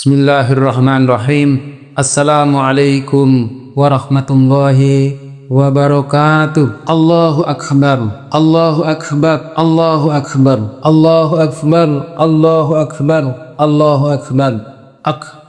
Bismillahirrahmanirrahim. Assalamualaikum warahmatullahi wabarakatuh. Allahu akbar, Allahu akbar, Allahu akbar, Allahu akbar, Allahu akbar, Allahu akbar,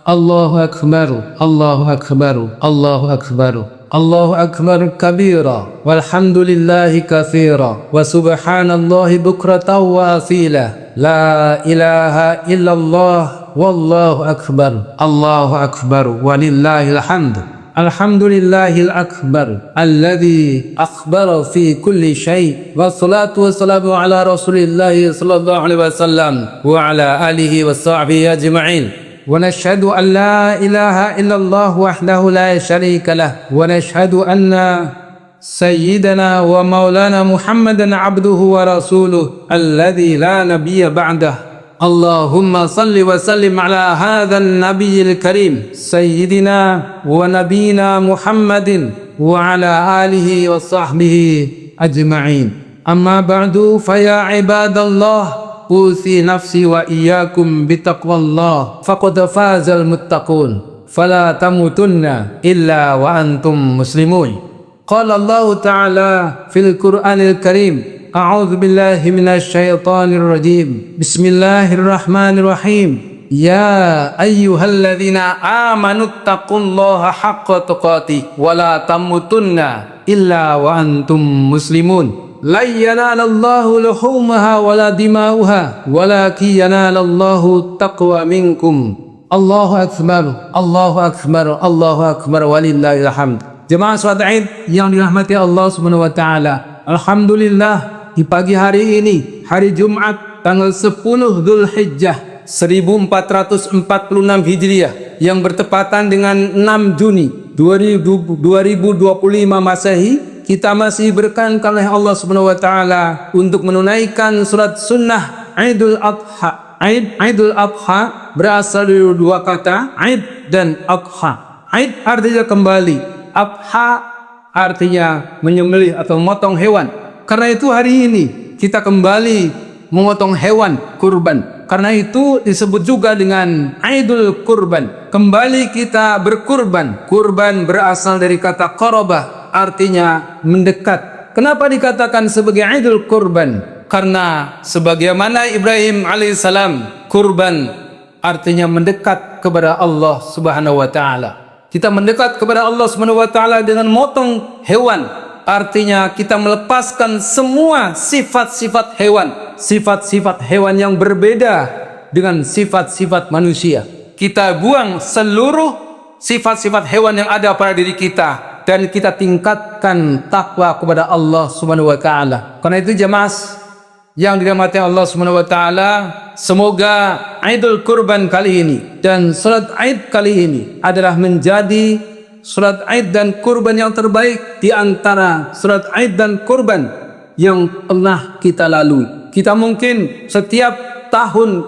Allahu akbar, Allahu akbar, Allahu akbar, Allahu akbar kabira, walhamdulillahi katsira, wa subhanallahi bukratan wa asila, la ilaha illallah wallahu akbar, Allahu akbar, walillahil hamd. Alhamdulillahil akbar alladzi akhbara fi kulli syai', wassalatu wassalamu ala rasulillahi sallallahu alaihi wasallam wa ala alihi washabbihi ajma'in. Wa nashhadu an la ilaha illallah wahdahu la syarika lah, wa nashhadu anna sayyidana wa maulana Muhammadan abduhu wa rasuluh alladzi la nabiyya ba'dah. Allahumma salli wa sallim ala hadzal nabiyil karim sayyidina wa nabiyina Muhammadin wa ala alihi wa sahbihi ajma'in. Amma ba'du, fa ya ibadallah, usi nafsi wa iyyakum bitaqwallah, faqad fazal muttaqun, fala tamutunna illa wa antum muslimun. Qala Allah ta'ala fil Qur'anil Karim, a'udzu billahi minasy syaithanir rajim. Bismillahirrahmanirrahim. Ya ayyuhalladzina amanu taqullaha haqqa tuqatih wa la tamutunna illa wa antum muslimun. La yanalallahu luhumaha wa la dima'uha walakin yanalallahu taqwa minkum. Allahu akbar, Allahu akbar, Allahu akbar, walillahil hamd. Jemaah salat Id yang dirahmati Allah Subhanahu wa taala. Alhamdulillah, di pagi hari ini, hari Jumat tanggal 10 Dzulhijjah 1446 Hijriah yang bertepatan dengan 6 Juni 2025 Masehi, kita masih berkenan oleh Allah Subhanahu wa taala untuk menunaikan salat sunnah Idul Adha. Idul Adha berasal dari dua kata, Id dan Adha. Id artinya kembali, Adha artinya menyembelih atau memotong hewan. Karena itu hari ini kita kembali memotong hewan kurban. Karena itu disebut juga dengan Idul Kurban. Kembali kita berkurban. Kurban berasal dari kata qarabah, artinya mendekat. Kenapa dikatakan sebagai Idul Kurban? Karena sebagaimana Ibrahim alaihissalam, kurban artinya mendekat kepada Allah Subhanahu wa taala. Kita mendekat kepada Allah Subhanahu wa taala dengan motong hewan. Artinya kita melepaskan semua sifat-sifat hewan, sifat-sifat hewan yang berbeda dengan sifat-sifat manusia. Kita buang seluruh sifat-sifat hewan yang ada pada diri kita dan kita tingkatkan takwa kepada Allah Subhanahu wa taala. Karena itu jemaah yang dirahmati Allah Subhanahu wa taala, semoga Idul Kurban kali ini dan salat Id kali ini adalah menjadi salat Id dan kurban yang terbaik di antara salat Id dan kurban yang pernah kita lalui. Kita mungkin setiap tahun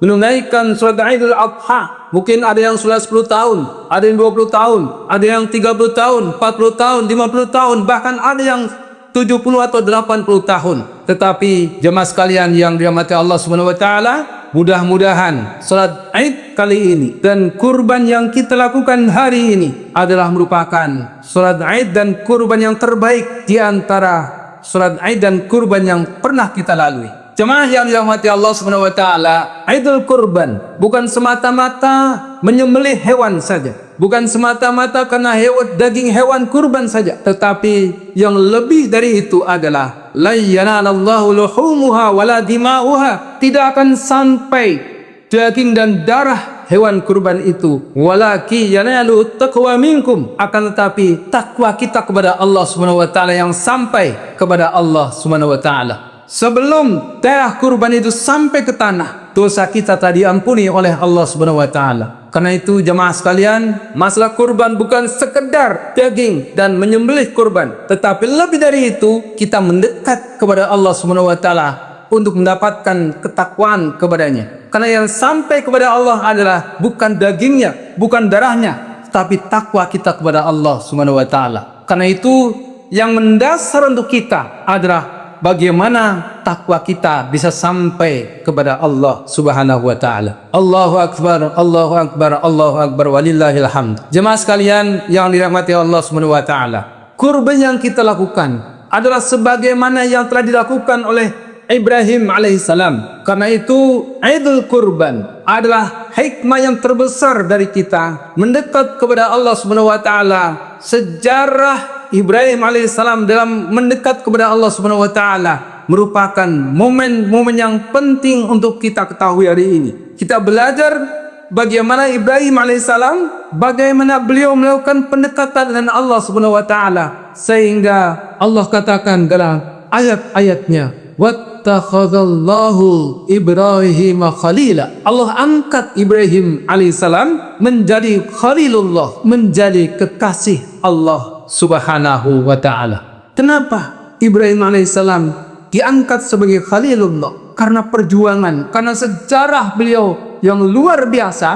menunaikan salat Idul Adha. Mungkin ada yang sudah 10 tahun, ada yang 20 tahun, ada yang 30 tahun, 40 tahun, 50 tahun, bahkan ada yang 70 atau 80 tahun. Tetapi jemaah sekalian yang dirahmati Allah Subhanahu wa taala, mudah-mudahan salat Id kali ini dan kurban yang kita lakukan hari ini adalah merupakan salat Id dan kurban yang terbaik di antara salat Id dan kurban yang pernah kita lalui. Jemaah yang dirahmati Allah Subhanahu wa taala, Idul Kurban bukan semata-mata menyembelih hewan saja, bukan semata-mata karena daging hewan kurban saja, tetapi yang lebih dari itu adalah la yanalallahu luhumuha wala dima'uha. Tidak akan sampai daging dan darah hewan kurban itu, walakin yanalu taqwa minkum, akan tetapi takwa kita kepada Allah Subhanahu wa taala yang sampai kepada Allah Subhanahu wa taala. Sebelum darah kurban itu sampai ke tanah, dosa kita tadi ampuni oleh Allah Subhanahu wa taala. Karena itu jemaah sekalian, masalah kurban bukan sekedar daging dan menyembelih kurban, tetapi lebih dari itu kita mendekat kepada Allah Subhanahu wa taala untuk mendapatkan ketakwaan kepadanya. Karena yang sampai kepada Allah adalah bukan dagingnya, bukan darahnya, tapi takwa kita kepada Allah Subhanahu wa taala. Karena itu yang mendasar untuk kita adalah bagaimana takwa kita bisa sampai kepada Allah Subhanahu wa taala. Allahu akbar, Allahu akbar, Allahu akbar, walillahil hamd. Jemaah sekalian yang dirahmati Allah Subhanahu wa taala, kurban yang kita lakukan adalah sebagaimana yang telah dilakukan oleh Ibrahim alaihissalam. Karena itu Idul Kurban adalah hikmah yang terbesar dari kita mendekat kepada Allah Subhanahu wa taala. Sejarah Ibrahim alaihissalam dalam mendekat kepada Allah Subhanahu wa taala merupakan momen-momen yang penting untuk kita ketahui hari ini. Kita belajar bagaimana Ibrahim alaihissalam, bagaimana beliau melakukan pendekatan dengan Allah Subhanahu wa taala, sehingga Allah katakan dalam ayat-ayatnya, wattakhadallahu Ibrahim khalila. Allah angkat Ibrahim alaihissalam menjadi khalilullah, menjadi kekasih Allah Subhanahu wa ta'ala. Kenapa Ibrahim alaihissalam diangkat sebagai khalilullah? Karena perjuangan, karena sejarah beliau yang luar biasa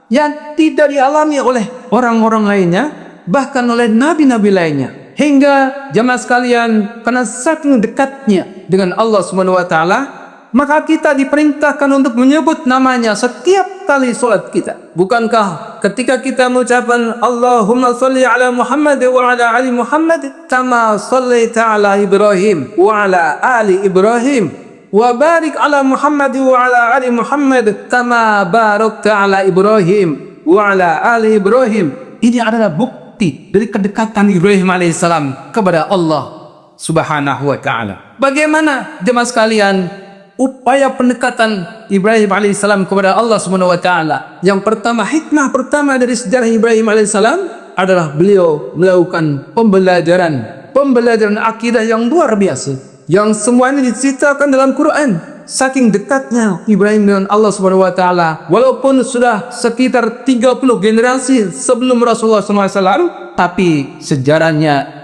yang tidak dialami oleh orang-orang lainnya, bahkan oleh nabi-nabi lainnya. Hingga jemaah sekalian, karena saking dekatnya dengan Allah Subhanahu wa taala, maka kita diperintahkan untuk menyebut namanya setiap kali sholat kita. Bukankah ketika kita mengucapkan Allahumma salli ala Muhammad wa ala ali Muhammad kama sallaita ala Ibrahim wa ala ali Ibrahim wa barik ala Muhammad wa ala ali Muhammad kama barakta ala Ibrahim wa ala ali Ibrahim. Ini adalah bukti dari kedekatan Ibrahim alaihissalam kepada Allah Subhanahu wa ta'ala. Bagaimana jemaah sekalian upaya pendekatan Ibrahim alaihissalam kepada Allah Subhanahu wa ta'ala? Yang pertama, hikmah pertama dari sejarah Ibrahim alaihissalam adalah beliau melakukan pembelajaran akidah yang luar biasa, yang semuanya diceritakan dalam Quran. Saking dekatnya Ibrahim dengan Allah Subhanahu wa taala, walaupun sudah sekitar 30 generasi sebelum Rasulullah SAW, tapi sejarahnya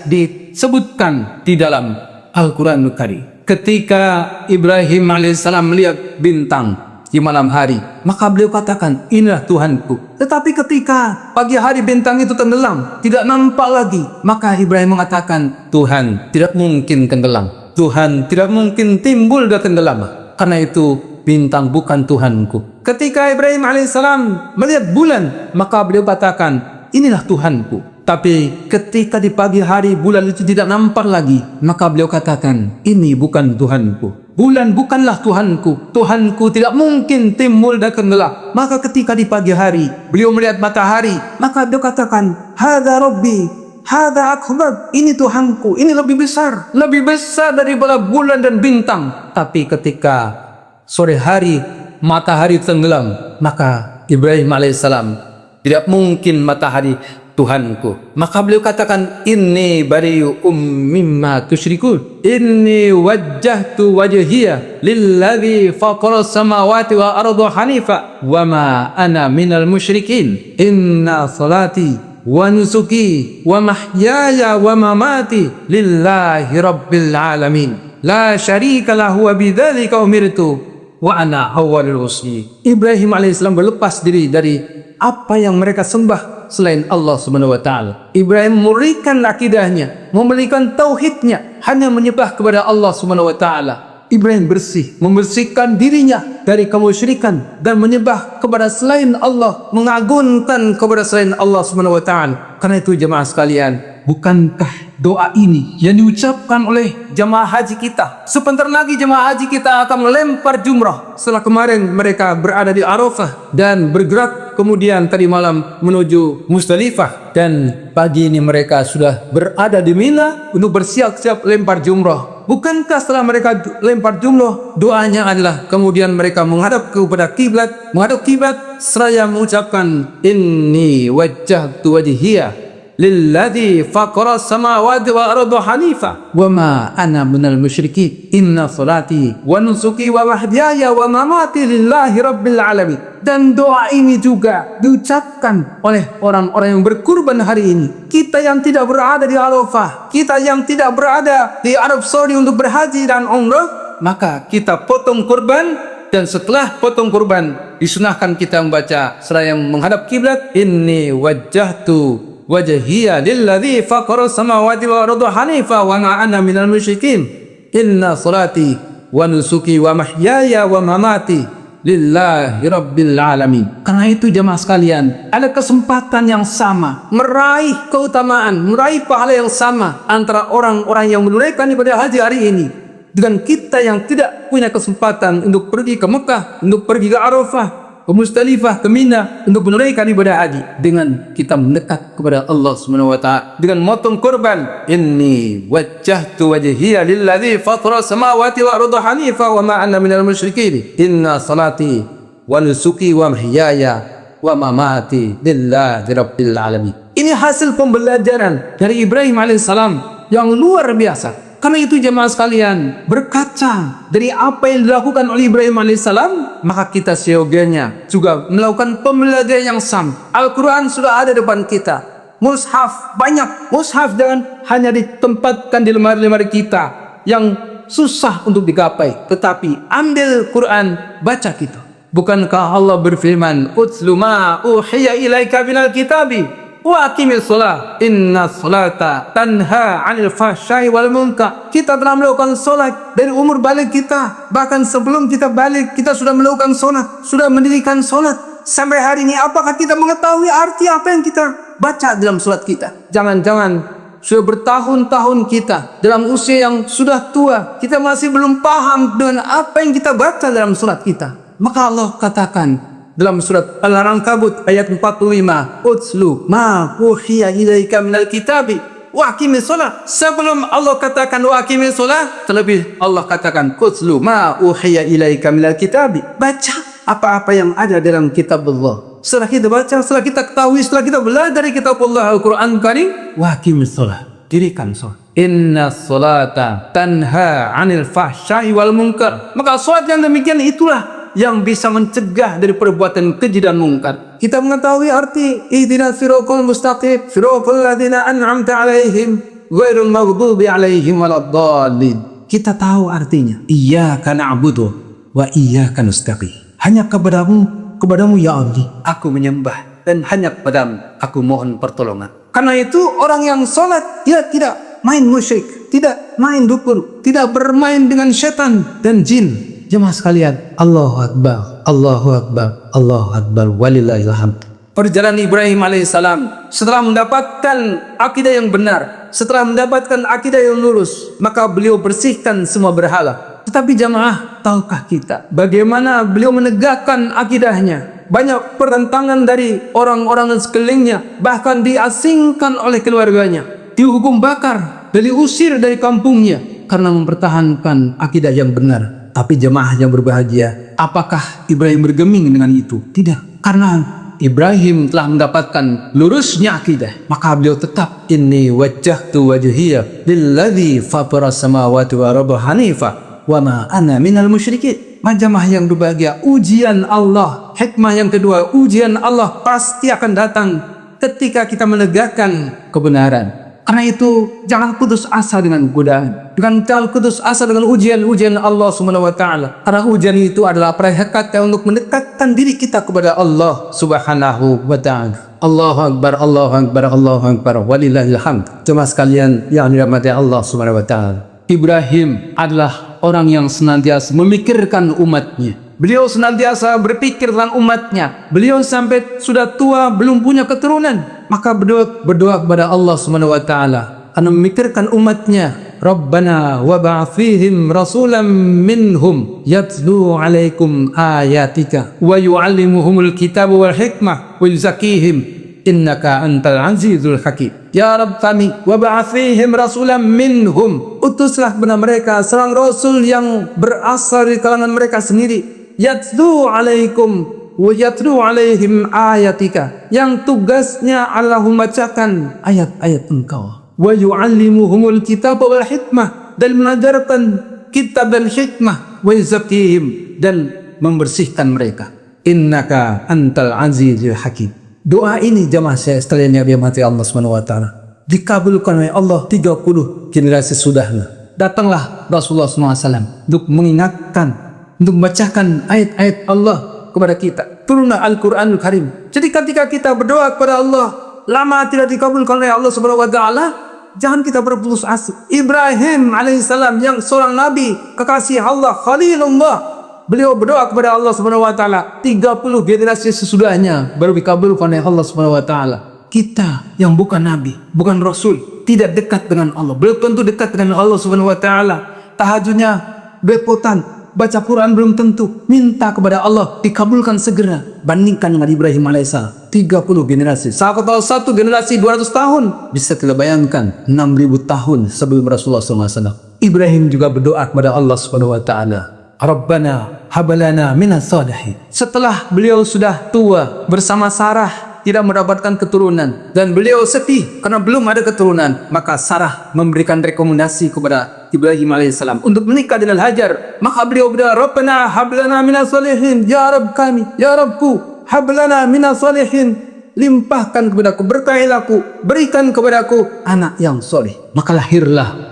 disebutkan di dalam Al-Quranul Karim. Ketika Ibrahim alaihissalam melihat bintang di malam hari, maka beliau katakan, inilah Tuhanku. Tetapi ketika pagi hari bintang itu tenggelam, tidak nampak lagi, maka Ibrahim mengatakan, Tuhan tidak mungkin tenggelam, Tuhan tidak mungkin timbul dan tenggelam, karena itu bintang bukan Tuhanku. Ketika Ibrahim alaihissalam melihat bulan, maka beliau katakan, inilah Tuhanku. Tapi ketika di pagi hari bulan itu tidak nampak lagi, maka beliau katakan, ini bukan Tuhanku. Bulan bukanlah Tuhanku. Tuhanku tidak mungkin timbul dan tenggelam. Maka ketika di pagi hari beliau melihat matahari, maka beliau katakan, hadza Rabbi, hadza akbar. Ini Tuhanku, ini lebih besar daripada bulan dan bintang. Tapi ketika sore hari matahari tenggelam, maka Ibrahim alaihissalam, tidak mungkin matahari Tuhanku. Maka beliau katakan, inni bari'um mimma tusyrikun, inni wajjahtu wajhiya lilladzi fatara samawati wa arda hanifa wa ma ana minal musyrikin, inna salati wa nusuki wa mahyaya wa mamati lillahi rabbil alamin la syarika lahu wa bidzalika umirtu wa ana awwalul muslimin. Ibrahim alaihissalam berlepas diri dari apa yang mereka sembah selain Allah Subhanahu wa taala. Ibrahim memurnikan akidahnya, memurnikan tauhidnya, hanya menyembah kepada Allah Subhanahu wa taala. Ibrahim membersihkan dirinya dari kemusyrikan dan menyembah kepada selain Allah, mengagungkan kepada selain Allah Subhanahu wa taala. Karena itu jemaah sekalian, bukankah doa ini yang diucapkan oleh jemaah haji kita? Sebentar lagi jemaah haji kita akan melempar jumrah. Setelah kemarin mereka berada di Arafah dan bergerak kemudian tadi malam menuju Musdalifah, dan pagi ini mereka sudah berada di Mina untuk bersiap-siap lempar jumrah. Bukankah setelah mereka lempar jumrah, doanya adalah kemudian mereka menghadap kepada kiblat, seraya mengucapkan, inni wajjahtu wajhiya lilladzi fatara samawati wa arda hanifa wa ma ana minal musyrikin, inna salati wa nusuki wa mahyaya wa mamati lillahi rabbil alamin. Dan doa ini juga diucapkan oleh orang-orang yang berkurban hari ini. Kita yang tidak berada di Arafah, kita yang tidak berada di Arab Saudi untuk berhaji dan umrah, maka kita potong kurban, dan setelah potong kurban disunahkan kita membaca seraya menghadap kiblat, inni wajjahtu wajhiya lilladzi fatara samawati wal arda hanifa wa ma ana minal musyrikin, Inna salati wa nusuki wa mahyaya wa mamati lillahi rabbil alamin. Karena itu jemaah sekalian, ada kesempatan yang sama meraih keutamaan, meraih pahala yang sama antara orang-orang yang menunaikan ibadah haji hari ini dengan kita yang tidak punya kesempatan untuk pergi ke Mekah, untuk pergi ke Arafah, ke Musdalifah, ke Mina untuk menunaikan ibadah haji. Dengan kita mendekat kepada Allah Subhanahu wa taala dengan motong kurban, inni wajjahtu wajhiya lilladzi fatara samawati wal arda hanifa wa ma ana minal musyrikin. Inna salati wa nusuki wa mahyaya wa mamati lillahi rabbil alamin. Ini hasil pembelajaran dari Ibrahim alaihissalam yang luar biasa. Karena itu jemaah sekalian, berkaca dari apa yang dilakukan oleh Ibrahim alaihissalam, maka kita seyogianya juga melakukan pembelajaran yang sama. Al-Quran sudah ada depan kita, mushaf banyak, mushaf jangan hanya ditempatkan di lemari-lemari kita yang susah untuk digapai, tetapi ambil Quran, baca kita. Bukankah Allah berfirman, utlu ma uhiya ilaika minal kitabi wa aqimil sholat inna sholata tanha 'anil fahsya'i wal munkar. Kita telah melakukan sholat dari umur balik kita, bahkan sebelum kita balik kita sudah melakukan sholat, sudah mendirikan sholat. Sampai hari ini apakah kita mengetahui arti apa yang kita baca dalam sholat kita? Jangan-jangan sudah bertahun-tahun kita dalam usia yang sudah tua, kita masih belum paham dengan apa yang kita baca dalam sholat kita. Maka Allah katakan dalam surat Al-Ankabut ayat 45, Utslu ma uhiya ilaika minal kitabi wa aqimis shalah. Sebelum Allah katakan wa aqimis shalah, terlebih Allah katakan utslu ma uhiya ilaika minal kitabi. Baca apa-apa yang ada dalam kitab Allah. Setelah kita baca, setelah kita ketahui, setelah kita belajar dari kitab Allah Al-Quran Karim, wa aqimis shalah, dirikan salat. Inna sholata tanha 'anil fahsya'i wal munkar. Maka salat yang demikian itulah yang bisa mencegah dari perbuatan keji dan mungkar. Kita mengetahui arti ihdinas siratal mustaqim, siratal ladzina an'amta 'alaihim ghairil maghdubi 'alaihim waladdallin. Kita tahu artinya. Iyyaka na'budu wa iyyaka nasta'in. Hanya kepadamu ya Allah aku menyembah, dan hanya kepadamu aku mohon pertolongan. Karena itu orang yang salat dia tidak main musyrik, tidak main dukun, tidak bermain dengan setan dan jin. Jemaah sekalian, Allahu Akbar, Allahu Akbar, Allahu Akbar, walillahil hamd. Perjalanan Ibrahim alaihissalam setelah mendapatkan akidah yang benar, setelah mendapatkan akidah yang lurus, maka beliau bersihkan semua berhala. Tetapi jemaah, tahukah kita bagaimana beliau menegakkan akidahnya? Banyak pertentangan dari orang-orang sekelilingnya, bahkan diasingkan oleh keluarganya, dihukum bakar, diusir dari kampungnya karena mempertahankan akidah yang benar. Tapi jemaah yang berbahagia, apakah Ibrahim bergeming dengan itu? Tidak. Karena Ibrahim telah mendapatkan lurusnya akidah, maka beliau tetap inni wajjahtu wajhiya lilladzi fatara samawati wal arda hanifa wa ma ana minal musyrikin. Jemaah yang berbahagia, ujian Allah, hikmah yang kedua, ujian Allah pasti akan datang ketika kita menegakkan kebenaran. Karena itu jangan putus asa dengan godaan, jangan putus asa dengan ujian-ujian Allah Subhanahu wa taala. Karena ujian itu adalah perhatian untuk mendekatkan diri kita kepada Allah Subhanahu wa taala. Allahu Akbar, Allahu Akbar, Allahu Akbar, walillahil hamd. Jemaah sekalian yang dirahmati Allah Subhanahu wa taala, Ibrahim adalah orang yang senantiasa memikirkan umatnya. Beliau senantiasa berpikir tentang umatnya. Beliau sampai sudah tua belum punya keturunan, maka berdoa kepada Allah Subhanahu wa taala karena memikirkan umatnya. Rabbana wab'ats fihim rasulan minhum yatlu 'alaikum ayatika wa yu'allimuhumul kitaba wal hikmah wa yuzakkihim innaka antal azizul hakim. Ya Rabb kami, wab'ats fihim rasulan minhum, utuslah kepada mereka seorang rasul yang berasal dari kalangan mereka sendiri. Yatlu 'alaikum wa yatlu 'alaihim ayatika, yang tugasnya adalah membacakan ayat-ayat engkau. Wa yu'allimuhumul kitaba wal hikmah, dan mengajarkan kitab dan hikmah. Wa yuzakkihim, dan membersihkan mereka. Innaka antal azizul hakim. Doa ini jemaah saya sekalian yang dirahmati Allah Subhanahu wa taala dikabulkan oleh Allah 30 generasi sudahnya. Datanglah Rasulullah SAW untuk mengingatkan, untuk membacakan ayat-ayat Allah kepada kita. Turunlah Al-Quranul Karim. Jadi ketika kita berdoa kepada Allah lama tidak dikabulkan oleh Allah Subhanahu wa taala, Jangan kita berputus asa. Ibrahim alaihissalam yang seorang nabi, kekasih Allah, Khalilullah, beliau berdoa kepada Allah Subhanahu wa taala 30 generasi sesudahnya baru dikabulkan oleh Allah Subhanahu wa taala. Kita yang bukan nabi, bukan rasul, tidak dekat dengan Allah. Belum tentu dekat dengan Allah Subhanahu wa taala. Tahajudnya bepotan, baca Quran belum tentu. Minta kepada Allah dikabulkan segera. Bandingkan dengan Ibrahim alaihissalam 30 generasi. Kalau satu generasi 200 tahun, bisa kita bayangkan 6.000 tahun sebelum Rasulullah SAW. Ibrahim juga berdoa kepada Allah Subhanahu wa taala, Rabbana habalana minas salihin. Setelah beliau sudah tua bersama Sarah, tidak mendapatkan keturunan dan beliau sedih karena belum ada keturunan, maka Sarah memberikan rekomendasi kepada Ibrahim alaihissalam untuk menikah dengan Hajar. Maka beliau berdoa, Rabbana hablana minas salihin, ya Rabb kami, ya Rabbku, hablana minas salihin, limpahkan kepadaku, berkahilaku, berikan kepadaku anak yang soleh. Maka lahirlah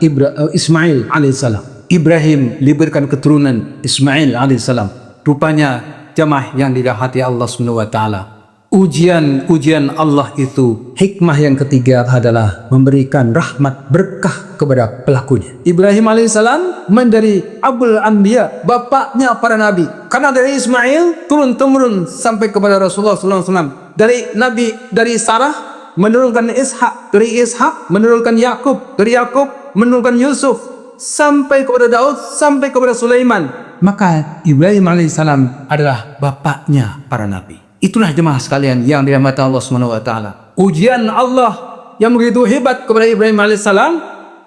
Ismail alaihissalam. Ibrahim diberikan keturunan Ismail alaihissalam. Rupanya jamaah yang dirahmati Allah Subhanahu wa taala, ujian Allah itu, hikmah yang ketiga adalah memberikan rahmat berkah kepada pelakunya. Ibrahim alaihissalam menjadi Abul Anbiya, bapaknya para nabi. Karena dari Ismail turun-temurun sampai kepada Rasulullah SAW. Dari Sarah menurunkan Ishak, dari Ishak menurunkan Yakub, dari Yakub menurunkan Yusuf, sampai kepada Daud, sampai kepada Sulaiman. Maka Ibrahim alaihissalam adalah bapaknya para nabi. Itulah jemaah sekalian yang dirahmati Allah Subhanahu wa taala. Ujian Allah yang begitu hebat kepada Ibrahim alaihissalam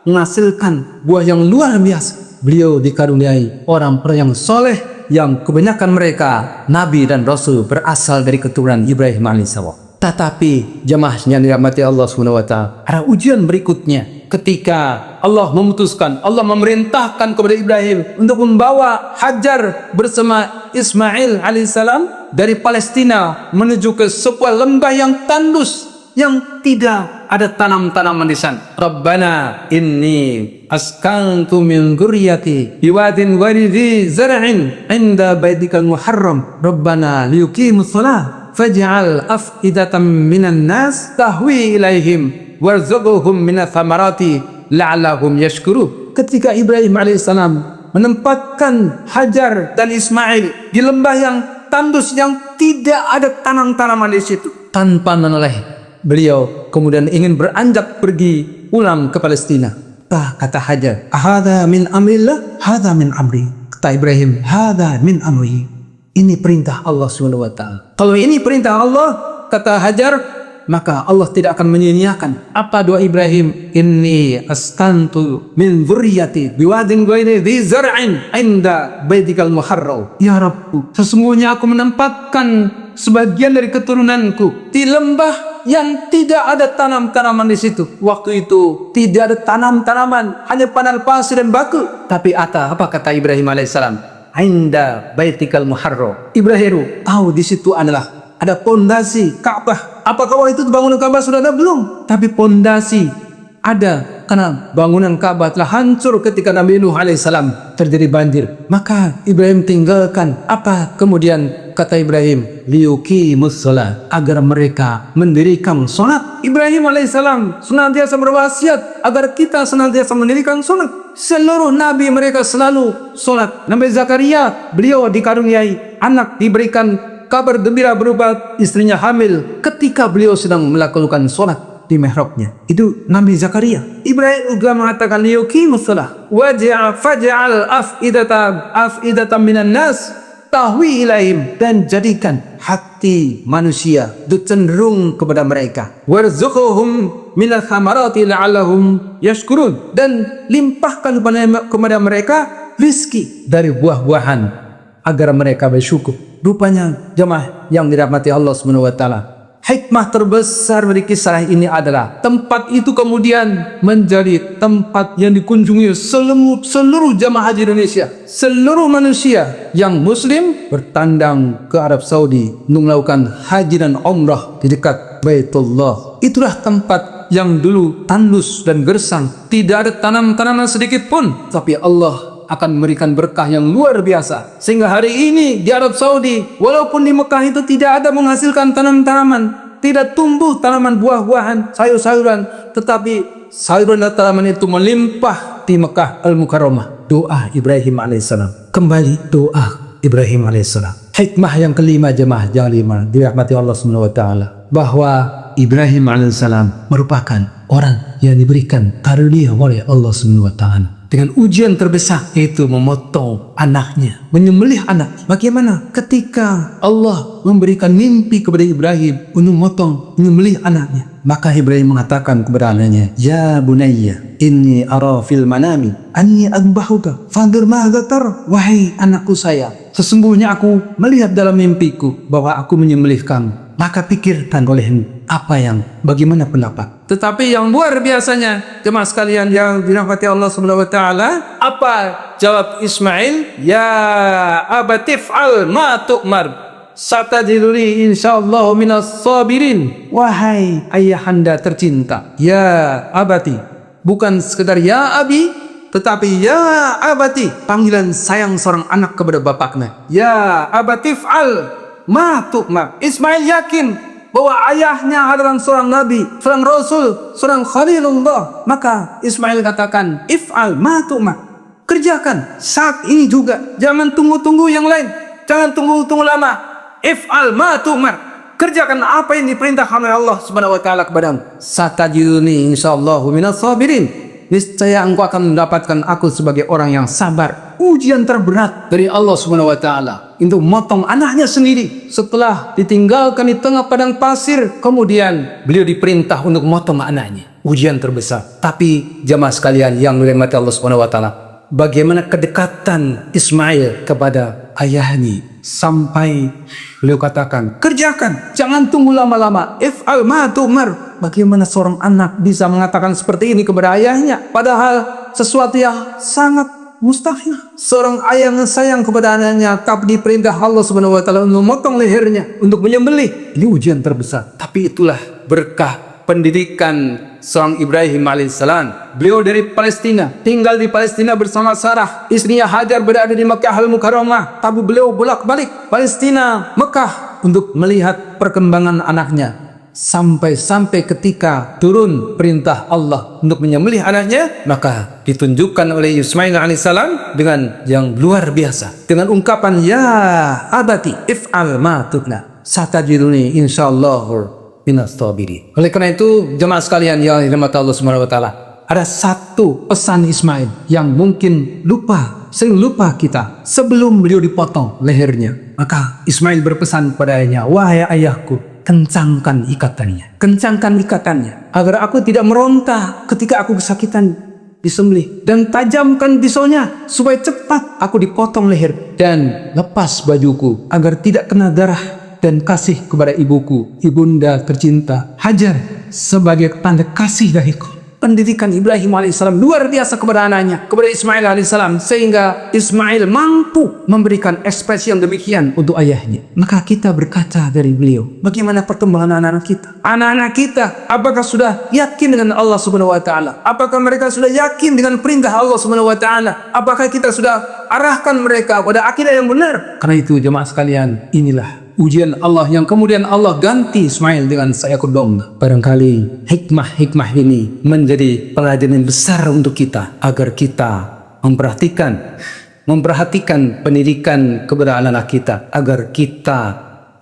menghasilkan buah yang luar biasa. Beliau dikaruniai orang-orang yang soleh, yang kebanyakan mereka nabi dan rasul berasal dari keturunan Ibrahim alaihissalam. Tetapi jemaah yang dirahmati Allah Subhanahu wa taala, ada ujian berikutnya ketika Allah memutuskan, Allah memerintahkan kepada Ibrahim untuk membawa Hajar bersama Ismail alaihissalam dari Palestina menuju ke sebuah lembah yang tandus, yang tidak ada tanam-tanaman di sana. Rabbana inni askantu min dzurriyyati biwadin ghairi dzi zar'in 'inda baitikal muharram rabbana liyuqimus shalah faj'al af'idatan minan nas tahwi ilaihim warzuqhum minats thamarati la'allahum yashkurun. Ketika Ibrahim alaihissalam menempatkan Hajar dan Ismail di lembah yang tandus, yang tidak ada tanam-tanaman di situ, tanpa menoleh, beliau kemudian ingin beranjak pergi pulang ke Palestina. Kata Hajar, hadza min amrillah, hadza min amri. Kata Ibrahim, hadza min amri. Ini perintah Allah Subhanahu wa taala. Kalau ini perintah Allah, kata Hajar, maka Allah tidak akan menyia-nyiakan apa doa Ibrahim, inni askantu min dzurriyyati biwadin ghairi dzi zar'in 'inda baitikal muharram. Ya Rabbku, sesungguhnya aku menempatkan sebagian dari keturunanku di lembah yang tidak ada tanam-tanaman di situ. Waktu itu tidak ada tanam-tanaman, hanya padang pasir dan batu. Tapi apa kata Ibrahim alaihissalam? 'Inda baitikal muharram. Ibrahim tahu di situ adalah ada pondasi Ka'bah. Apakah waktu itu bangunan Ka'bah sudah ada? Belum. Tapi pondasi ada, karena bangunan Ka'bah telah hancur ketika Nabi Nuh alaihissalam terjadi banjir. Maka Ibrahim tinggalkan apa? Kemudian kata Ibrahim, liyuqimus shalah, agar mereka mendirikan salat. Ibrahim alaihissalam senantiasa berwasiat agar kita senantiasa mendirikan salat. Seluruh nabi mereka selalu salat. Nabi Zakaria, beliau dikaruniai anak, diberikan kabar gembira berupa istrinya hamil ketika beliau sedang melakukan sholat di mihrabnya. Itu Nabi Zakaria. Ibrahim juga mengatakan liyuqimus shalah faj'al af'idatan minan nas tahwi ilaihim, dan jadikan hati manusia itu cenderung kepada mereka. Warzuqhum minats thamarati la'allahum yashkurun, dan limpahkan kepada mereka rizki dari buah-buahan agar mereka bersyukur. Rupanya jemaah yang dirahmati Allah Subhanahu wa taala, hikmah terbesar dari kisah ini adalah tempat itu kemudian menjadi tempat yang dikunjungi seluruh jemaah haji Indonesia. Seluruh manusia yang muslim bertandang ke Arab Saudi untuk melakukan haji dan umrah di dekat Baitullah. Itulah tempat yang dulu tandus dan gersang, tidak ada tanam-tanaman sedikit pun, tapi Allah akan memberikan berkah yang luar biasa. Sehingga hari ini di Arab Saudi, walaupun di Mekah itu tidak ada menghasilkan tanam-tanaman, tidak tumbuh tanaman buah-buahan, sayur-sayuran, tetapi sayuran dan tanaman itu melimpah di Mekah Al-Mukarramah. Doa Ibrahim alaihissalam. Kembali doa Ibrahim alaihissalam. Hikmah yang kelima, jemaah yang lima dirahmati Allah Subhanahu wa taala, bahwa Ibrahim alaihissalam merupakan orang yang diberikan karunia oleh Allah Subhanahu wa taala dengan ujian terbesar, yaitu memotong anaknya, menyembelih anak. Bagaimana ketika Allah memberikan mimpi kepada Ibrahim untuk menyembelih anaknya? Maka Ibrahim mengatakan kepada anaknya, "Ya bunayya, inni ara fil manami anni adbahuka fanzur madza tar." Wahai anakku sayang, sesungguhnya aku melihat dalam mimpiku bahwa aku menyembelih kamu. Maka pikirkan olehmu bagaimana pendapat. Tetapi yang luar biasanya, jemaah sekalian yang dirahmati Allah Subhanahu wa taala, apa jawab Ismail? "Ya abatif al ma tu'mar, satajiduni insyaallah minas sabirin." Wahai ayahanda tercinta, ya abati, bukan sekedar ya abi, tetapi ya abati, panggilan sayang seorang anak kepada bapaknya. Ya abatif al ma tu'mar. Ismail yakin bahwa ayahnya adalah seorang nabi, seorang rasul, seorang khalilullah. Maka Ismail katakan, "If'al ma tu'mar." Kerjakan saat ini juga. Jangan tunggu-tunggu yang lain. Jangan tunggu-tunggu lama. If'al ma tu'mar. Kerjakan apa yang diperintahkan oleh Allah Subhanahu wa taala kepadamu. Satajiduni insyaallahu minas sabirin. Niscaya engkau akan mendapatkan aku sebagai orang yang sabar. Ujian terberat dari Allah Subhanahu wa taala untuk memotong anaknya sendiri setelah ditinggalkan di tengah padang pasir. Kemudian beliau diperintah untuk memotong anaknya. Ujian terbesar. Tapi jamaah sekalian yang dirahmati Allah Subhanahu wa taala, bagaimana kedekatan Ismail kepada ayahnya sampai beliau katakan, "Kerjakan, jangan tunggu lama-lama. If'al ma tu'mar." Bagaimana seorang anak bisa mengatakan seperti ini kepada ayahnya, padahal sesuatu yang sangat mustahil. Seorang ayah yang sayang kepada anaknya, tapi diperintah Allah Subhanahu wa taala untuk memotong lehernya, untuk menyembelih. Ini ujian terbesar. Tapi itulah berkah pendidikan seorang Ibrahim alaihissalam. Beliau dari Palestina, tinggal di Palestina bersama Sarah. Istrinya Hajar berada di Mekah Al-Mukarramah. Tapi beliau bolak-balik Palestina, Mekah untuk melihat perkembangan anaknya. Sampai ketika turun perintah Allah untuk menyembelih anaknya, maka ditunjukkan oleh Ismail alaihissalam dengan yang luar biasa, dengan ungkapan, "Ya abati if'al ma tu'mar, satajiduni insyaallahu minas sabirin." Oleh karena itu, jemaah sekalian yang dirahmati Allah Subhanahu wa taala, ada satu pesan Ismail yang mungkin sering lupa kita sebelum beliau dipotong lehernya. Maka Ismail berpesan kepada ayahnya, "Wahai ayahku, kencangkan ikatannya agar aku tidak meronta ketika aku kesakitan disembelih, dan tajamkan pisaunya supaya cepat aku dipotong leher, dan lepas bajuku agar tidak kena darah, dan kasih kepada ibuku, ibunda tercinta Hajar sebagai tanda kasih dariku." Pendidikan Ibrahim alaihissalam luar biasa kepada anaknya, kepada Ismail alaihissalam, sehingga Ismail mampu memberikan ekspresi yang demikian untuk ayahnya. Maka kita berkaca dari beliau, bagaimana perkembangan anak-anak kita? Anak-anak kita, apakah sudah yakin dengan Allah Subhanahu wa taala? Apakah mereka sudah yakin dengan perintah Allah Subhanahu wa taala? Apakah kita sudah arahkan mereka pada akidah yang benar? Karena itu jemaah sekalian, inilah ujian Allah yang kemudian Allah ganti Ismail dengan seekor domba. Barangkali hikmah ini menjadi pelajaran besar untuk kita, agar kita memperhatikan pendidikan kepada anak-anak kita, agar kita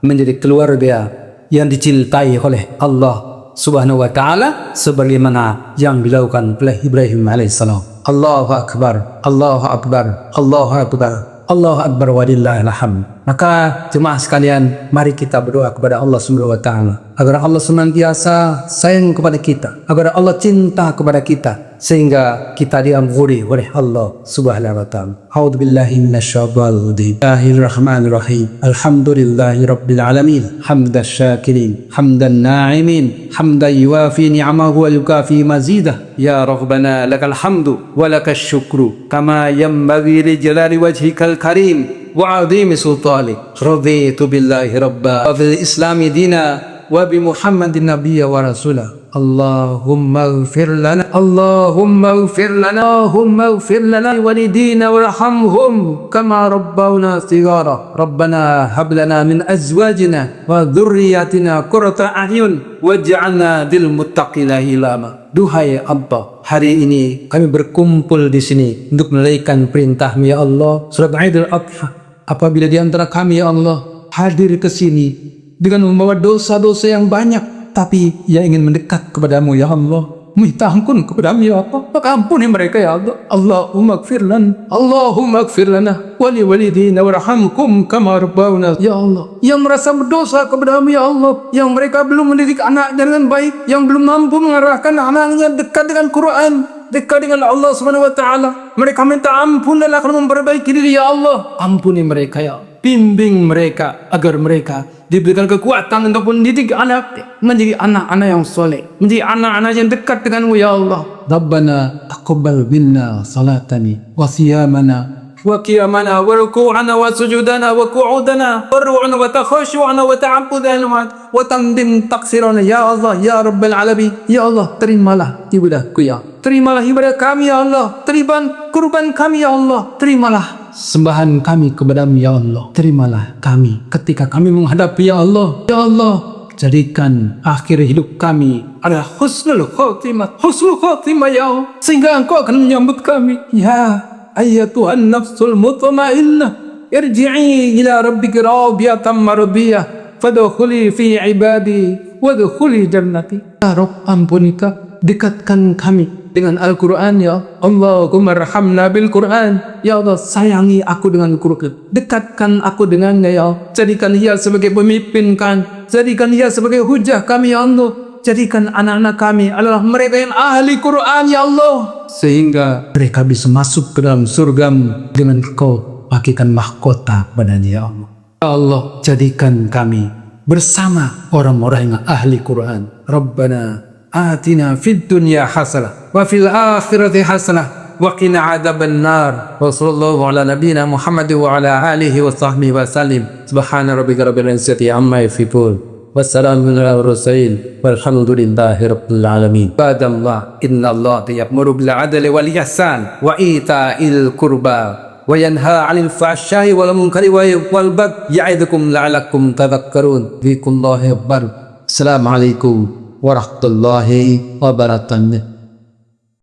menjadi keluarga yang dicintai oleh Allah Subhanahu wa taala sebagaimana yang dilakukan oleh Ibrahim alaihissalam. Allahu akbar, Allahu akbar, Allahu akbar, Allahu akbar walillahil hamd. Maka jemaah sekalian, mari kita berdoa kepada Allah Subhanahu wa taala agar Allah senantiasa sayang kepada kita, agar Allah cinta kepada kita, sehingga kita diampuni oleh Allah Subhanahu wa taala. A'udzubillahi minasyaitonir rajim. Bismillahirrahmanirrahim. Alhamdulillahi rabbil alamin. Hamdasy syakirin, hamdan na'imin, hamdan yuwafi ni'amahu wa yukafi mazidah. Ya Rabbana lakal hamdu wa lakasy syukru kama yanbaghi li jalali wajhikal karim wa 'azimi sultanik. Raditu billahi rabba wa fil islami dina wa bi Muhammadin nabiyya wa rasulah. Allahumma ighfir lana, Allahumma ighfir lana, Allahumma ighfir lana walidina warhamhum kama rabbawna shighara. Rabbana hab lana min azwajina wa dhurriyyatina qurrata a'yun waj'alna lil muttaqina imama. Duhai Allah, hari ini kami berkumpul di sini untuk menunaikan perintah-Mu ya Allah. Surat Idul Adha. Apabila di antara kami ya Allah hadir ke sini dengan membawa dosa-dosa yang banyak, tapi yang ingin mendekat kepadamu ya Allah, minta ampun kepadamu ya Allah, maka ampuni mereka ya Allah. Allahumma ighfir lana, Allahumma ighfir lana wali walidina warhamhum kama rabbawna. Ya Allah, yang merasa berdosa kepadamu ya Allah, yang mereka belum mendidik anak dengan baik, yang belum mampu mengarahkan anaknya dekat dengan Quran, dekat dengan Allah Subhanahu wa taala, mereka minta ampun dan akan memperbaiki diri ya Allah. Ampuni mereka ya Allah. Bimbing mereka agar mereka diberikan kekuatan untuk mendidik anak menjadi anak-anak yang soleh, menjadi anak-anak yang dekat denganmu ya Allah. Rabbana taqabbal minna salatani wa siyamana wa qiyamana wa ruku'ana wa sujudana wa qu'udana wa ru'ana wa takhashu'ana wa ta'abbudana wa tamdim taksirana ya Allah ya Rabbal alamin. Ya Allah, terimalah ibadahku ya, terimalah ibadah kami ya Allah, terimalah kurban kami ya Allah, terimalah sembahan kami kepadamu ya Allah, terimalah kami ketika kami menghadapi ya Allah. Ya Allah, jadikan akhir hidup kami adalah husnul khotimah, husnul khotimah ya Allah, sehingga Engkau akan menyambut kami. Ya ayyatuhan nafsul mutmainnah, irji'i ila rabbiki radiyatan mardiyah, fadkhuli fi ibadi wadkhuli jannati. Ya Rabb, ampunika, dekatkan kami dengan Al-Quran ya Allahumma arhamna bil Quran. Ya Allah, sayangi aku dengan Quran, dekatkan aku dengannya ya Allah. Jadikan ia sebagai pemimpin kami, jadikan ia sebagai hujah kami ya Allah. Jadikan anak-anak kami adalah mereka yang ahli Quran ya Allah, sehingga mereka bisa masuk ke dalam surgamu dengan Kau bagikan mahkota padanya ya Allah. Ya Allah, jadikan kami bersama orang-orang yang ahli Quran. Rabbana atina fid dunya hasanah wa fil akhirati hasanah wa qina adzaban nar. Wa sallallahu ala nabiyyina Muhammad wa ala alihi wa sahbihi wa sallim. Subhana rabbika rabbil izzati amma yasifun, wassalamun ala mursalin walhamdulillahi rabbil alamin. Badallah, innallaha ya'muru bil adli wal ihsan wa ita'il qurba wa yanha 'anil fahsya'i wal munkari wal bagyi ya'idukum la'allakum tadhakkarun. Biqullahi akbar. Assalamualaikum warahmatullahi wabarakatuh.